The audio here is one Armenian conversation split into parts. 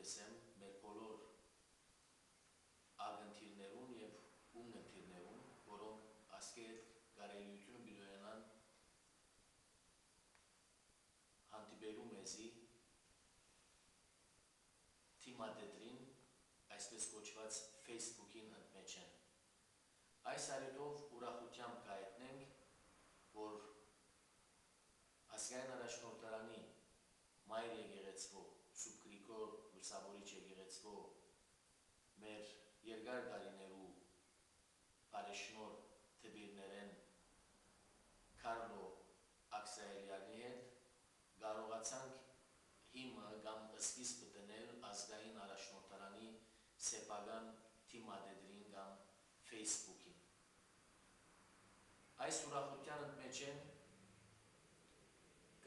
տնտեսեմ մեր բոլոր ագընթիրներուն և ունգընթիրներուն, որոնք ասկե հետ կարելիությունը բիդոյանան հանդիպելու մեզի թիմադետրին, այսպես կոչված Facebook-ին ընդմեջ են։ Այս արետով ուրախությամբ կայտնենք, որ ազգային առաջնորդարանի մայր եկեղեցվո, Սուրբ Գրիգոր Լուսավորիչ եկեղեցվո մեր երկար տարիներու բարեշնոր թբիրներեն Քարլո Աքսայելյանի հետ կարողացանք հիմը կամ սկիզբը դնել ազգային առաջնորդարանի սեփական թիմադետրին կամ Facebook-ին։ Այս ուրախության մեջ են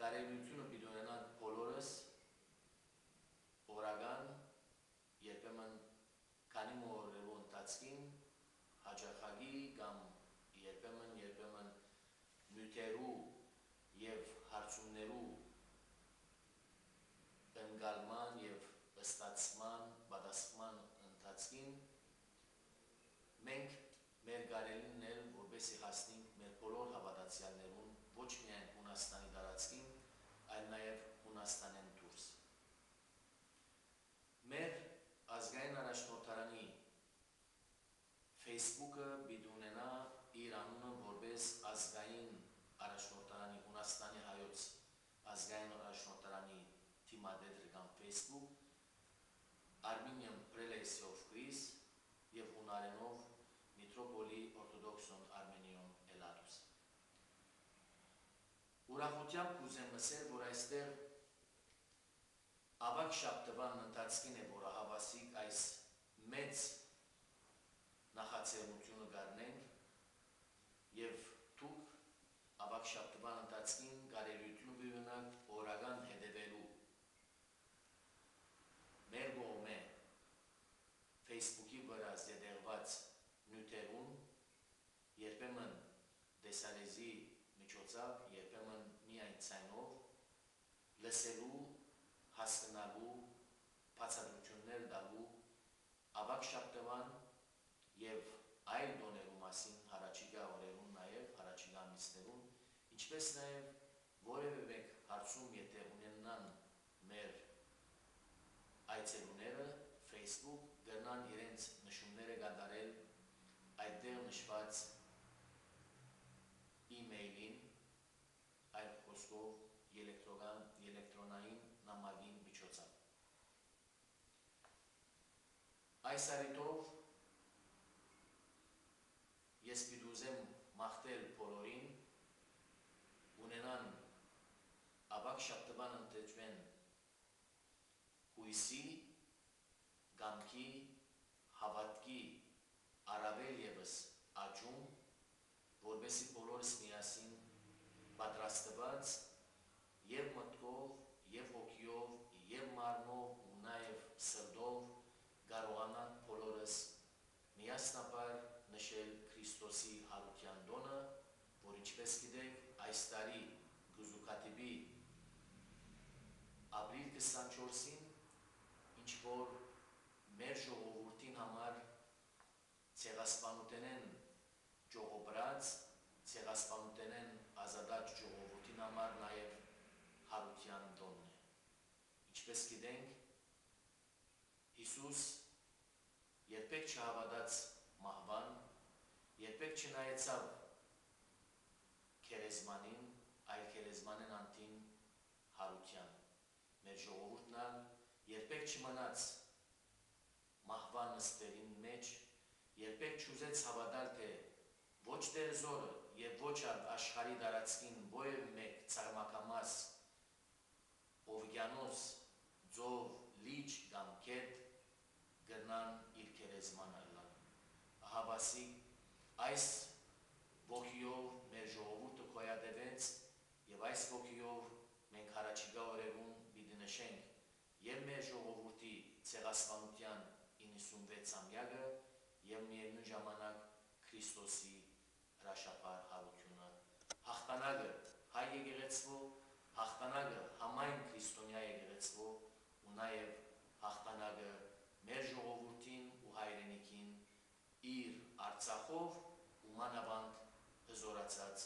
կարելիությունը բիդոյանան բոլորս օրական երբեմն քանի օրերու ընթացքին հաջախագի կամ երբեմն նյութերու և հարցումներու ընկալման և ստացման, պատասխան ընթացքին մենք մեր կարելին էլ որպեսզի հասնենք մեր բոլոր հավատացյալներուն ոչ միայն Հունաստանի տարածքին, այլ նաև Հունաստանեն դուրս։ Մեր ազգային առաջնորդարանի Facebook-ը պիտի ունենա իր անունը որպես ազգային առաջնորդարանի Հունաստանի հայոց ազգային առաջնորդարանի թիմադետր կամ Facebook, Armenian Prelacy of Greece և հունարենով Միտրոպոլի Օրթոդոքսոն Արմենիոն Էլադուս։ Ուրախությամբ կուզեմ ասել, որ այստեղ ավակ շաբթվան ընթացքին է, որ հավասիկ այս մեծ նախաձեռնությունը կառնենք և դուք ավակ շաբթվան ընթացքին կարելիությունը բիւնանք օրական հետևելու մեր կողմէ Facebook-ի վրա զետեղված նյութերուն, երբեմն տեսալեզի միջոցով, երբեմն միայն ցայնով, լսելու, հասկանալու, բացատրություններ տալու ավակ շաբթվան և այլ տոներու մասին հառաջիկա օրերուն նաև, հառաջիկա ամիսներուն, ինչպես նաև որևէ մեկ հարցում եթե ունենան մեր այցելուները Facebook կրնան իրենց նշումները կատարել այդտեղ նշված email-ին, այլ խոսքով էլեկտրոնային նամակին միջոցով։ Այս առիթով ես պիտի ուզեմ մաղթել բոլորին ունենան ավակ շաբթվան ընթացքին հույսի, կամքի, հավատքի առավել ևս աճում, որպեսզի բոլորս միասին պատրաստված և մտքով, և հոգիով, և մարմնով ու նաև սրտով կարողանանք բոլորս միասնաբար նշել Քրիստոսի հարության տոնը, որ ինչպես գիտեք այս տարի գուզուկատիպի ապրիլ 24-ին ինչ որ մեր ժողովուրդին համար ցեղասպանութենեն ճողոբրած, ցեղասպանութենեն ազատած ժողովրդին համար նաև հարության տոնն է։ Ինչպես գիտենք, Հիսուս երբեք չհավատաց մահվան, երբեք չնայեցավ քերեզմանին, այլ քերեզմանեն անտին հարության։ Մեր ժողովուրդն երբեք չմնաց մահվան նստերին մեջ, երբեք չուզեց հավատալ, թե ոչ դերձորը և ոչ աշխարհի տարածքին որևէ մեկ ցարմակամաս, օվկիանոս, ձով, լիճ կամ գետ կրնան իր քերեզմանը ըլլալ։ Հավասիկ այս ոգիով մեր ժողովուրդը գոյատևեց և այս ոգիով մենք հառաջիկա օրերուն պիտի նշենք և մեր ժողովրդի ցեղասպանության 96-ամյակը և միևնույն ժամանակ Քրիստոսի հրաշափառ հարությունը, հաղթանակը հայ եկեղեցվո, հաղթանակը համայն քրիստոնյա եկեղեցվո ու նաև հաղթանակը Արցախով ու մանավանդ հզորացած